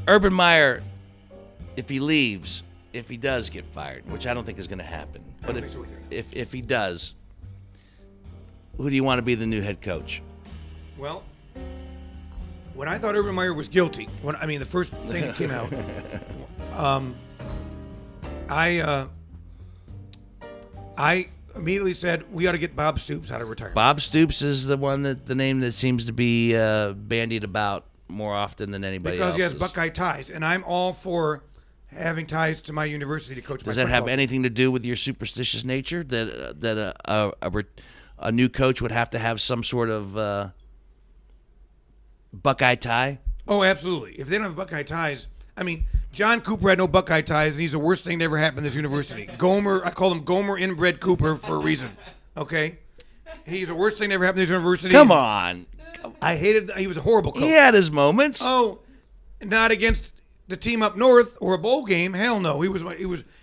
Urban Meyer, if he leaves, if he does get fired, which I don't think is going to happen, but if he does, who do you want to be the new head coach? Well, when I thought Urban Meyer was guilty, the first thing that came out, I immediately said we ought to get Bob Stoops out of retirement. Bob Stoops is the name that seems to be bandied about more often than anybody else. Because he has Buckeye ties, and I'm all for having ties to my university to coach. Does that have anything to do with your superstitious nature? That a new coach would have to have some sort of Buckeye tie? Oh, absolutely. If they don't have Buckeye ties, John Cooper had no Buckeye ties, and he's the worst thing that ever happened in this university. Gomer, I called him Gomer inbred Cooper for a reason. Okay, he's the worst thing that ever happened in this university. Come on. I hated. He was a horrible coach. He had his moments. Oh, not against the team up north or a bowl game. Hell no.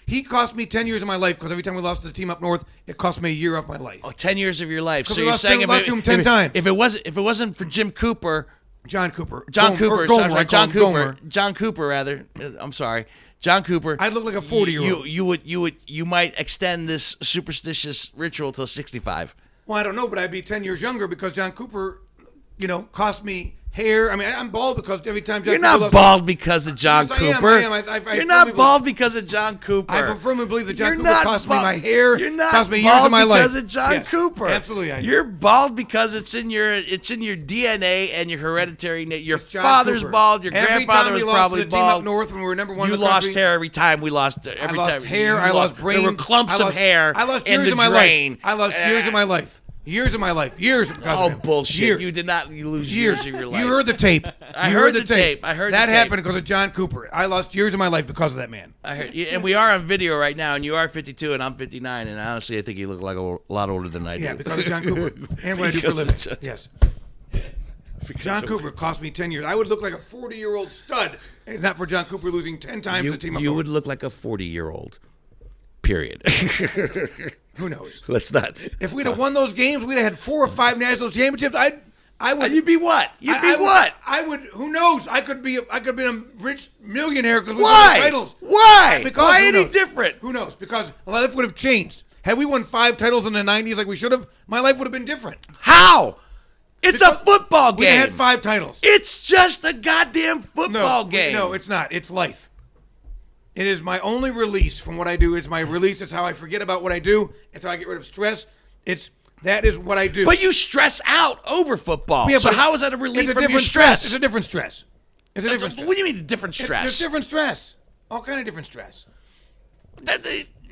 He cost me 10 years of my life because every time we lost to the team up north, it cost me a year of my life. Oh, 10 years of your life. So we you're saying we lost to him 10 times. If it wasn't for John Cooper. John Cooper. John Cooper. I'm sorry. John Cooper. I'd look like a 40-year-old. You might extend this superstitious ritual till 65. Well, I don't know, but I'd be 10 years younger because John Cooper, cost me hair. I'm bald because every time John You're Cooper not bald because of John Cooper. I am. You're not bald because of John Cooper. I firmly believe that John Cooper cost me my hair. You're not cost me years of my life because of John Cooper. Absolutely, I do. You're bald because it's in your DNA and your hereditary. Your father's Cooper. bald. Your grandfather was probably bald. Team up north when we were number one. You in the lost country. hair every time we lost. I lost hair. I lost brain. There were clumps of hair. I lost in years the of my drain. life. I lost years of my life. Years of my life. Years because of him. Bullshit. Years. You did not lose years of your life. You heard the tape. I heard the tape. That happened because of John Cooper. I lost years of my life because of that man. I heard, and we are on video right now, and you are 52, and I'm 59, and honestly, I think you look like a lot older than I do. Yeah, because of John Cooper and what I do for a living. Yes. John Cooper cost me 10 years. I would look like a 40-year-old stud, if not for John Cooper losing 10 times the team. You would look like a 40-year-old. Period. Who knows? Let's not. If we'd have won those games, we'd have had 4 or 5 national championships. I would. You'd be what? What? I would. Who knows? I could be a rich millionaire because we Why? won titles. Why? Because why any different? Who knows? Because my life would have changed. Had we won 5 titles in the 90s like we should have, my life would have been different. How? It's a football game. We had 5 titles. It's just a goddamn football game. No, it's not. It's life. It is my only release from what I do. It's my release. It's how I forget about what I do. It's how I get rid of stress. That is what I do. But you stress out over football. Yeah, so how is that a relief from your stress? It's a different stress. It's a different stress. What do you mean a different stress? There's different stress. All kind of different stress.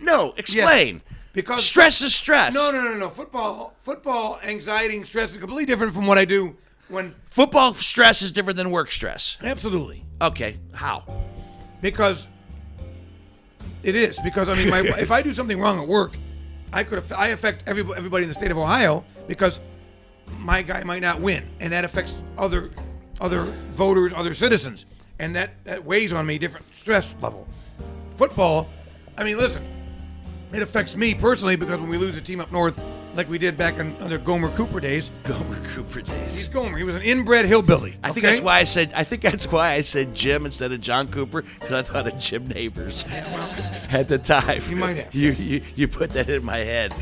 No, explain. Yes, because stress is stress. No. Football, anxiety, and stress is completely different from what I do when football stress is different than work stress. Absolutely. Okay, how? Because it is. Because if I do something wrong at work, I affect everybody in the state of Ohio because my guy might not win, and that affects other voters, other citizens, and that weighs on me, different stress level. Football, listen, it affects me personally because when we lose a team up north, like we did back under Gomer Cooper days. He's Gomer. He was an inbred hillbilly. I think that's why I said Jim instead of John Cooper, because I thought of Jim Neighbors at the time. You might have. You put that in my head.